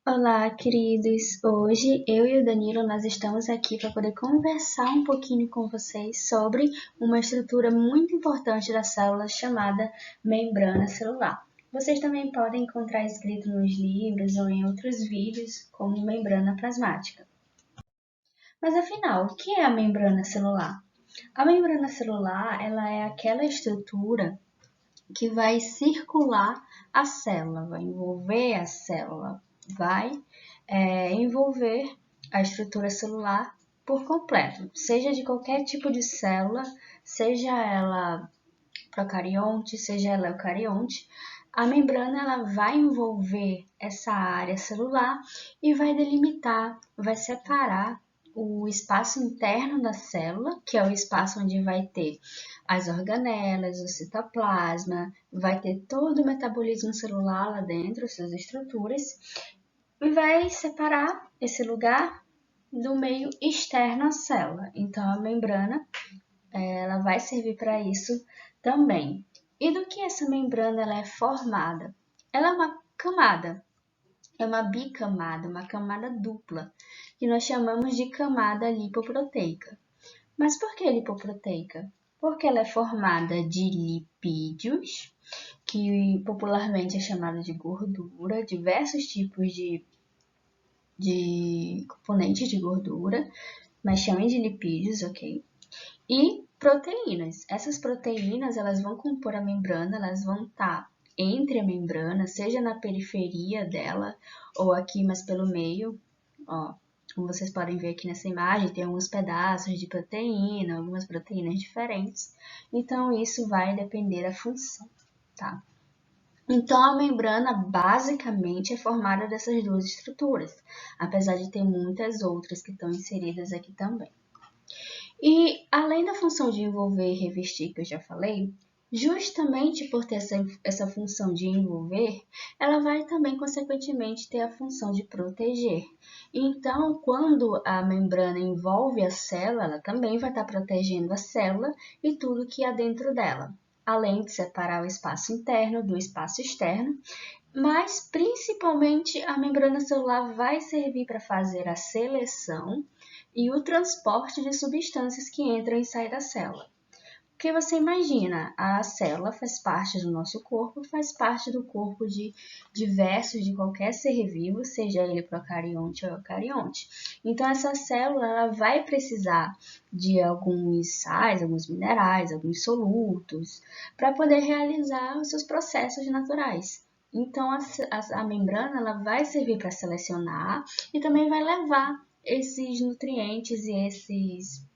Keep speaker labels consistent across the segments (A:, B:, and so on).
A: Olá, queridos! Hoje eu e o Danilo nós estamos aqui para poder conversar um pouquinho com vocês sobre uma estrutura muito importante da célula chamada membrana celular. Vocês também podem encontrar escrito nos livros ou em outros vídeos como membrana plasmática. Mas afinal, o que é a membrana celular? A membrana celular, ela é aquela estrutura que vai circular a célula, vai envolver a célula, vai envolver a estrutura celular por completo, seja de qualquer tipo de célula, seja ela procarionte, seja ela eucarionte, a membrana ela vai envolver essa área celular e vai delimitar, vai separar o espaço interno da célula, que é o espaço onde vai ter as organelas, o citoplasma, vai ter todo o metabolismo celular lá dentro, suas estruturas, e vai separar esse lugar do meio externo à célula. Então, a membrana ela vai servir para isso também. E do que essa membrana ela é formada? Ela é uma camada, é uma bicamada, uma camada dupla, que nós chamamos de camada lipoproteica. Mas por que lipoproteica? Porque ela é formada de lipídios, que popularmente é chamado de gordura, diversos tipos de componentes de gordura, mas chamem de lipídios, ok? E proteínas. Essas proteínas elas vão compor a membrana, elas vão estar entre a membrana, seja na periferia dela ou aqui mais pelo meio. Ó, como vocês podem ver aqui nessa imagem, tem alguns pedaços de proteína, algumas proteínas diferentes. Então, isso vai depender da função, tá? Então, a membrana basicamente é formada dessas duas estruturas, apesar de ter muitas outras que estão inseridas aqui também. E além da função de envolver e revestir, que eu já falei, justamente por ter essa função de envolver, ela vai também, consequentemente, ter a função de proteger. Então, quando a membrana envolve a célula, ela também vai estar protegendo a célula e tudo que há dentro dela, além de separar o espaço interno do espaço externo, mas principalmente a membrana celular vai servir para fazer a seleção e o transporte de substâncias que entram e saem da célula. Porque você imagina, a célula faz parte do nosso corpo, faz parte do corpo de diversos, de qualquer ser vivo, seja ele procarionte ou eucarionte. Então, essa célula ela vai precisar de alguns sais, alguns minerais, alguns solutos, para poder realizar os seus processos naturais. Então, a membrana ela vai servir para selecionar e também vai levar esses nutrientes e essas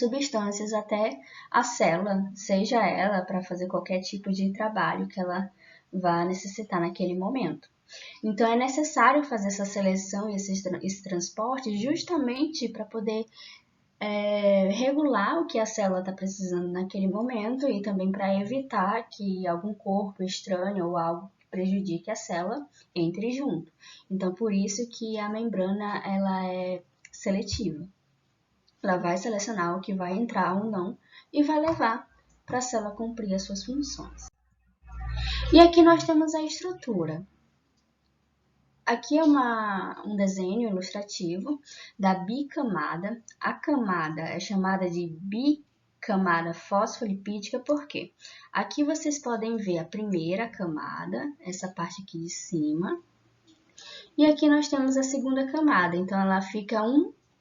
A: substâncias até a célula, seja ela para fazer qualquer tipo de trabalho que ela vá necessitar naquele momento. Então, é necessário fazer essa seleção e esse transporte justamente para poder regular o que a célula está precisando naquele momento e também para evitar que algum corpo estranho ou algo que prejudique a célula entre junto. Então, por isso que a membrana ela é seletiva. Ela vai selecionar o que vai entrar ou não e vai levar para a célula cumprir as suas funções. E aqui nós temos a estrutura. Aqui é um desenho ilustrativo da bicamada. A camada é chamada de bicamada fosfolipídica porque aqui vocês podem ver a primeira camada, essa parte aqui de cima, e aqui nós temos a segunda camada, então ela fica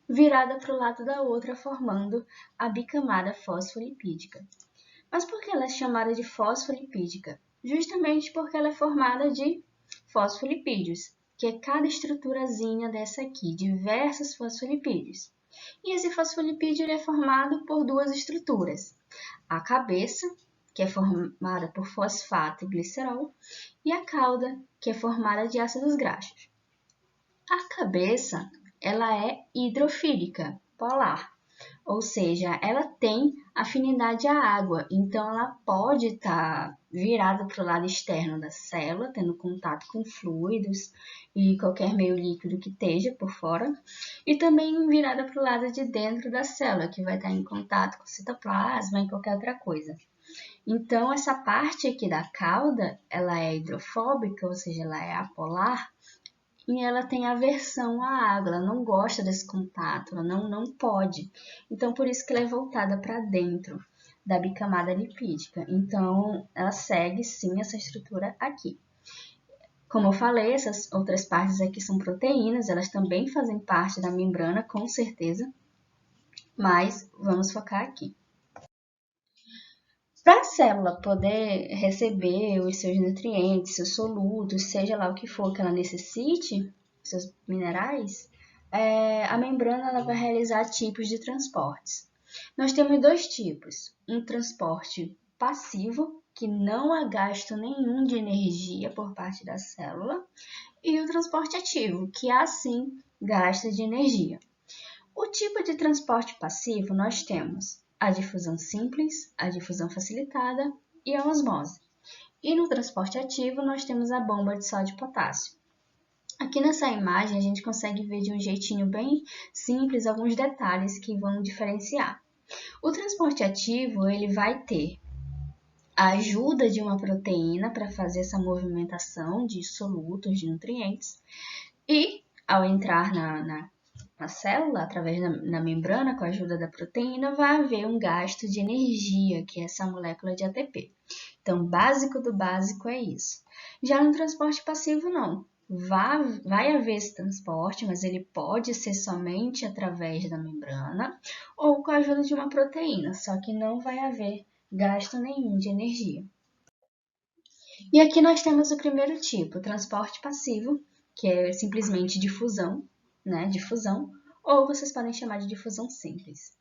A: virada para o lado da outra, formando a bicamada fosfolipídica. Mas por que ela é chamada de fosfolipídica? Justamente porque ela é formada de fosfolipídios, que é cada estruturazinha dessa aqui, diversos fosfolipídios. E esse fosfolipídio é formado por duas estruturas. A cabeça, que é formada por fosfato e glicerol, e a cauda, que é formada de ácidos graxos. A cabeça, ela é hidrofílica, polar, ou seja, ela tem afinidade à água, então ela pode estar virada para o lado externo da célula, tendo contato com fluidos e qualquer meio líquido que esteja por fora, e também virada para o lado de dentro da célula, que vai estar em contato com o citoplasma e qualquer outra coisa. Então, essa parte aqui da cauda, ela é hidrofóbica, ou seja, ela é apolar, e ela tem aversão à água, ela não gosta desse contato, ela não pode. Então, por isso que ela é voltada para dentro da bicamada lipídica. Então, ela segue sim essa estrutura aqui. Como eu falei, essas outras partes aqui são proteínas, elas também fazem parte da membrana, com certeza, mas vamos focar aqui. Para a célula poder receber os seus nutrientes, seus solutos, seja lá o que for que ela necessite, seus minerais, a membrana ela vai realizar tipos de transportes. Nós temos dois tipos: um transporte passivo, que não há gasto nenhum de energia por parte da célula, e o transporte ativo, que há sim gasto de energia. O tipo de transporte passivo nós temos a difusão simples, a difusão facilitada e a osmose. E no transporte ativo nós temos a bomba de sódio e potássio. Aqui nessa imagem a gente consegue ver de um jeitinho bem simples alguns detalhes que vão diferenciar. O transporte ativo ele vai ter a ajuda de uma proteína para fazer essa movimentação de solutos, de nutrientes, e ao entrar na célula, através da membrana, com a ajuda da proteína, vai haver um gasto de energia, que é essa molécula de ATP. Então, básico do básico é isso. Já no transporte passivo, não. Vai haver esse transporte, mas ele pode ser somente através da membrana ou com a ajuda de uma proteína, só que não vai haver gasto nenhum de energia. E aqui nós temos o primeiro tipo, transporte passivo, que é simplesmente difusão, né? Difusão, ou vocês podem chamar de difusão simples.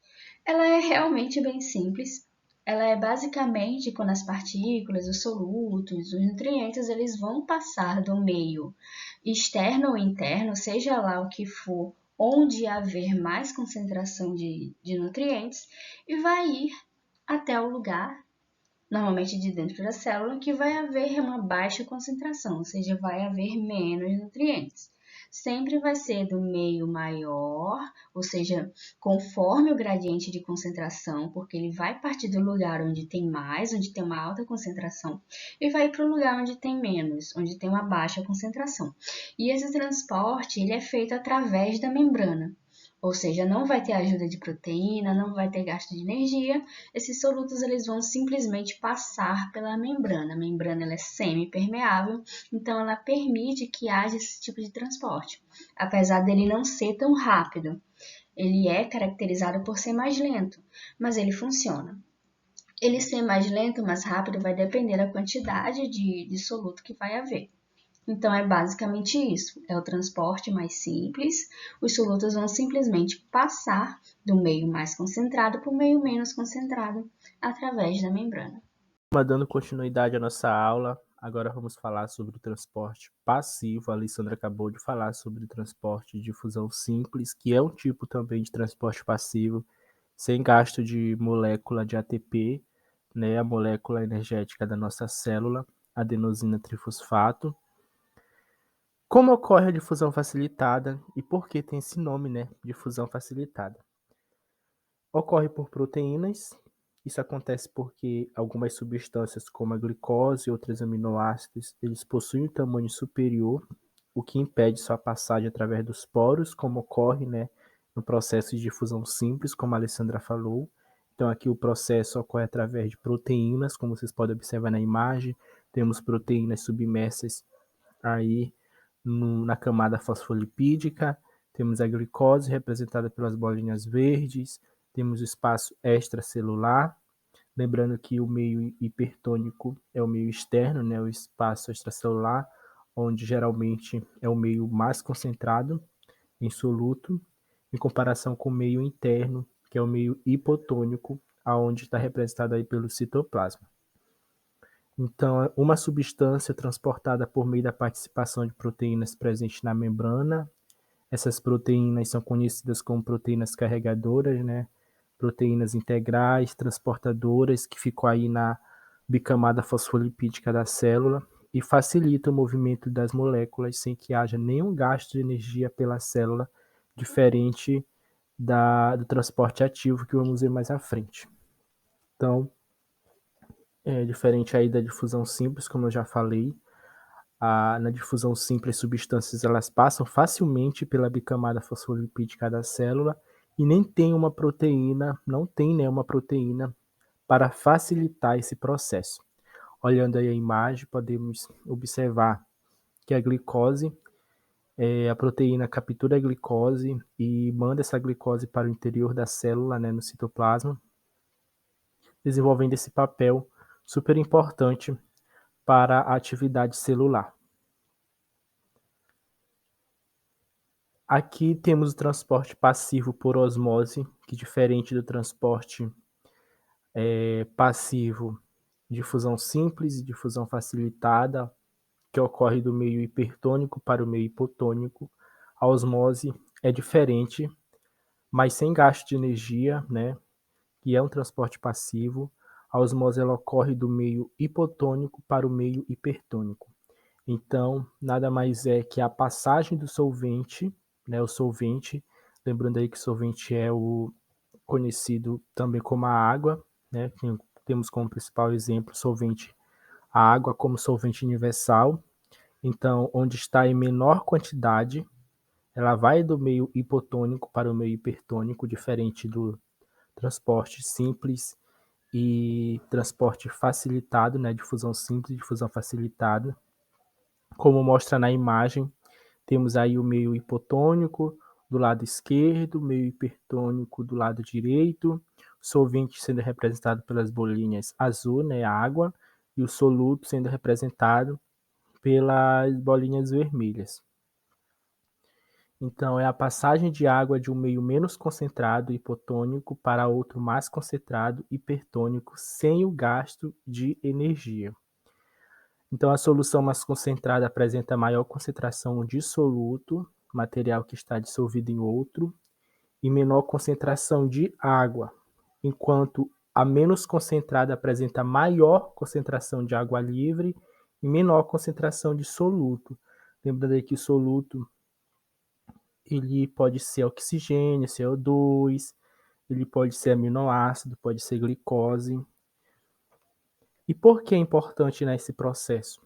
A: Ela é realmente bem simples. Ela é basicamente quando as partículas, os solutos, os nutrientes, eles vão passar do meio externo ou interno, seja lá o que for, onde haver mais concentração de nutrientes, e vai ir até o lugar normalmente de dentro da célula, que vai haver uma baixa concentração, ou seja, vai haver menos nutrientes. Sempre vai ser do meio maior, ou seja, conforme o gradiente de concentração, porque ele vai partir do lugar onde tem mais, onde tem uma alta concentração, e vai para o lugar onde tem menos, onde tem uma baixa concentração. E esse transporte ele é feito através da membrana. Ou seja, não vai ter ajuda de proteína, não vai ter gasto de energia. Esses solutos eles vão simplesmente passar pela membrana. A membrana ela é semi-permeável, então ela permite que haja esse tipo de transporte, apesar dele não ser tão rápido. Ele é caracterizado por ser mais lento, mas ele funciona. Ele ser mais lento ou mais rápido vai depender da quantidade de soluto que vai haver. Então, é basicamente isso. É o transporte mais simples. Os solutos vão simplesmente passar do meio mais concentrado para o meio menos concentrado através da membrana.
B: Dando continuidade à nossa aula, agora vamos falar sobre o transporte passivo. A Alessandra acabou de falar sobre o transporte de difusão simples, que é um tipo também de transporte passivo, sem gasto de molécula de ATP, né, a molécula energética da nossa célula, adenosina trifosfato. Como ocorre a difusão facilitada e por que tem esse nome, né, difusão facilitada? Ocorre por proteínas. Isso acontece porque algumas substâncias, como a glicose e outros aminoácidos, eles possuem um tamanho superior, o que impede sua passagem através dos poros, como ocorre, né, no processo de difusão simples, como a Alessandra falou. Então, aqui o processo ocorre através de proteínas, como vocês podem observar na imagem. Temos proteínas submersas aí na camada fosfolipídica, temos a glicose representada pelas bolinhas verdes, temos o espaço extracelular, lembrando que o meio hipertônico é o meio externo, né, o espaço extracelular, onde geralmente é o meio mais concentrado em soluto, em comparação com o meio interno, que é o meio hipotônico, aonde está representado aí pelo citoplasma. Então, uma substância transportada por meio da participação de proteínas presentes na membrana. Essas proteínas são conhecidas como proteínas carregadoras, né? Proteínas integrais, transportadoras, que ficam aí na bicamada fosfolipídica da célula e facilitam o movimento das moléculas sem que haja nenhum gasto de energia pela célula, diferente do transporte ativo que vamos ver mais à frente. Então, é diferente aí da difusão simples, como eu já falei. na difusão simples, as substâncias elas passam facilmente pela bicamada fosfolipídica da célula e nem tem uma proteína, não tem nenhuma proteína para facilitar esse processo. Olhando aí a imagem, podemos observar que a glicose, a proteína captura a glicose e manda essa glicose para o interior da célula, né, no citoplasma, desenvolvendo esse papel super importante para a atividade celular. Aqui temos o transporte passivo por osmose, que diferente do transporte passivo de fusão simples e de fusão facilitada, que ocorre do meio hipertônico para o meio hipotônico, a osmose é diferente, mas sem gasto de energia, né? Que é um transporte passivo. A osmose ela ocorre do meio hipotônico para o meio hipertônico. Então, nada mais é que a passagem do solvente, né, o solvente, lembrando aí que o solvente é o conhecido também como a água, né, temos como principal exemplo o solvente, a água como solvente universal. Então, onde está em menor quantidade, ela vai do meio hipotônico para o meio hipertônico, diferente do transporte simples e transporte facilitado, né, difusão simples e difusão facilitada. Como mostra na imagem, temos aí o meio hipotônico do lado esquerdo, meio hipertônico do lado direito, solvente sendo representado pelas bolinhas azul, né, água, e o soluto sendo representado pelas bolinhas vermelhas. Então, é a passagem de água de um meio menos concentrado, hipotônico, para outro mais concentrado, hipertônico, sem o gasto de energia. Então, a solução mais concentrada apresenta maior concentração de soluto, material que está dissolvido em outro, e menor concentração de água, enquanto a menos concentrada apresenta maior concentração de água livre e menor concentração de soluto. Lembrando aí que o soluto ele pode ser oxigênio, CO2, ele pode ser aminoácido, pode ser glicose. E por que é importante nesse processo?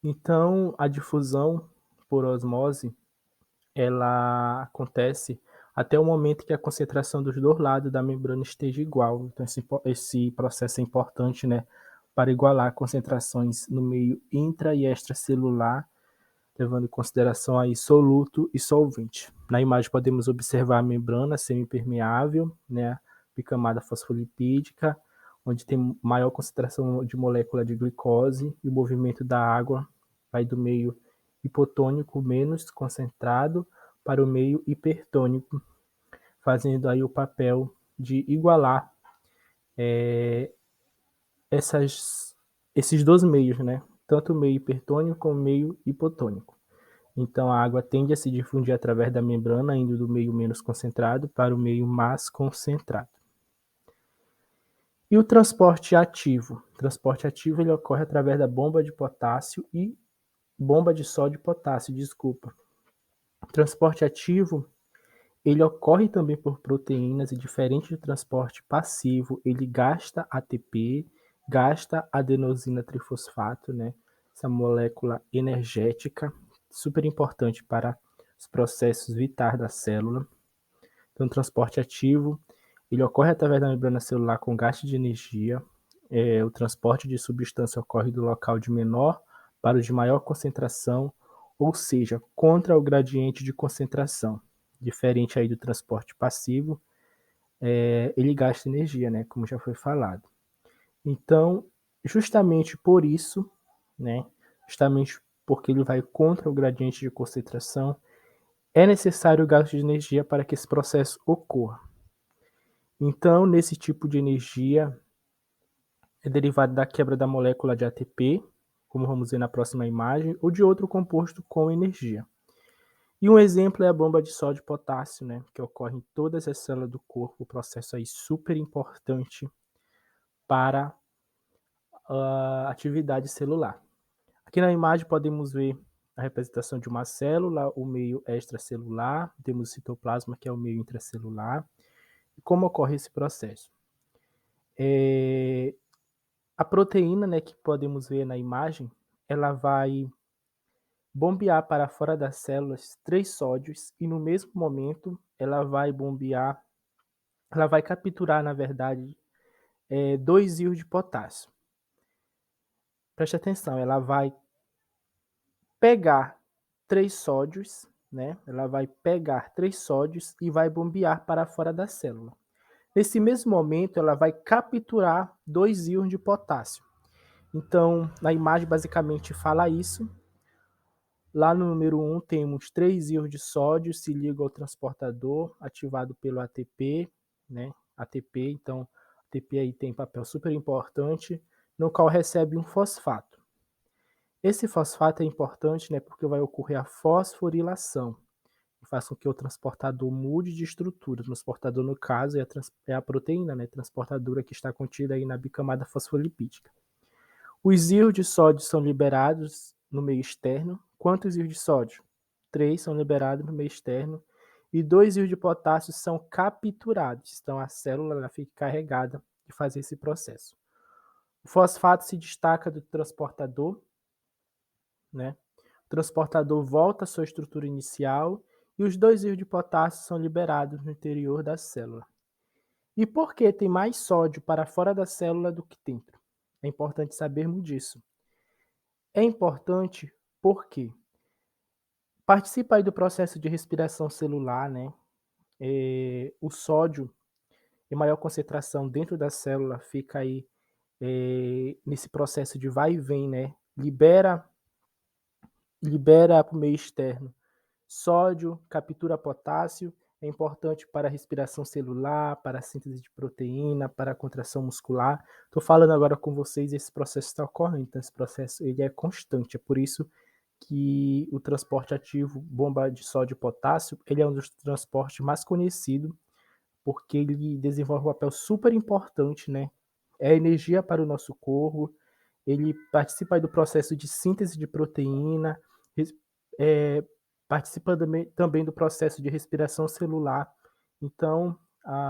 B: Então, a difusão por osmose, ela acontece até o momento que a concentração dos dois lados da membrana esteja igual. Então, esse processo é importante, né, para igualar concentrações no meio intra e extracelular, levando em consideração aí soluto e solvente. Na imagem podemos observar a membrana semipermeável, né, bicamada fosfolipídica, onde tem maior concentração de molécula de glicose e o movimento da água vai do meio hipotônico menos concentrado para o meio hipertônico, fazendo aí o papel de igualar esses dois meios, né? Tanto o meio hipertônico como o meio hipotônico. Então, a água tende a se difundir através da membrana, indo do meio menos concentrado para o meio mais concentrado. E o transporte ativo? O transporte ativo ele ocorre através da bomba de potássio e bomba de sódio e potássio, desculpa. O transporte ativo ele ocorre também por proteínas e diferente do transporte passivo, ele gasta ATP, gasta adenosina trifosfato, né? Essa molécula energética, super importante para os processos vitais da célula. Então, o transporte ativo, ele ocorre através da membrana celular com gasto de energia. O transporte de substância ocorre do local de menor para o de maior concentração, ou seja, contra o gradiente de concentração. Diferente aí do transporte passivo, ele gasta energia, né, como já foi falado. Então, justamente por isso, né, justamente porque ele vai contra o gradiente de concentração, é necessário o gasto de energia para que esse processo ocorra. Então, nesse tipo de energia, é derivado da quebra da molécula de ATP, como vamos ver na próxima imagem, ou de outro composto com energia. E um exemplo é a bomba de sódio e potássio, né, que ocorre em todas as células do corpo, um processo aí super importante para a atividade celular. Aqui na imagem podemos ver a representação de uma célula, o meio extracelular, temos o citoplasma, que é o meio intracelular, e como ocorre esse processo. A proteína, né, que podemos ver na imagem, ela vai bombear para fora das células 3 sódios e no mesmo momento ela vai capturar, na verdade, 2 íons de potássio. Preste atenção, ela vai pegar 3 sódios, né? Ela vai pegar 3 sódios e vai bombear para fora da célula. Nesse mesmo momento, ela vai capturar 2 íons de potássio. Então, na imagem basicamente fala isso. Lá no número 1 temos 3 íons de sódio se ligam ao transportador ativado pelo ATP, né? ATP, então ATP aí tem papel super importante, no qual recebe um fosfato. Esse fosfato é importante, né, porque vai ocorrer a fosforilação, que faz com que o transportador mude de estrutura. O transportador, no caso, é a proteína, né, transportadora que está contida aí na bicamada fosfolipídica. Os íons de sódio são liberados no meio externo. Quantos íons de sódio? 3 são liberados no meio externo e 2 íons de potássio são capturados. Então a célula ela fica carregada de fazer esse processo. O fosfato se destaca do transportador, né? O transportador volta à sua estrutura inicial e os 2 íons de potássio são liberados no interior da célula. E por que tem mais sódio para fora da célula do que dentro? É importante sabermos disso. É importante porque participa aí do processo de respiração celular, né? O sódio em maior concentração dentro da célula fica aí nesse processo de vai e vem, né? Libera para o meio externo sódio, captura potássio, é importante para a respiração celular, para a síntese de proteína, para a contração muscular. Estou falando agora com vocês, esse processo está ocorrendo, então esse processo ele é constante, é por isso que o transporte ativo bomba de sódio e potássio, ele é um dos transportes mais conhecidos, porque ele desenvolve um papel super importante, né? É energia para o nosso corpo, ele participa do processo de síntese de proteína, é, participa também do processo de respiração celular. Então,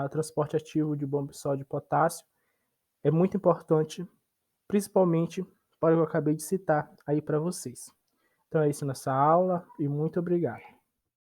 B: o transporte ativo de bomba de sódio e potássio é muito importante, principalmente para o que eu acabei de citar aí para vocês. Então é isso nessa aula e muito obrigado.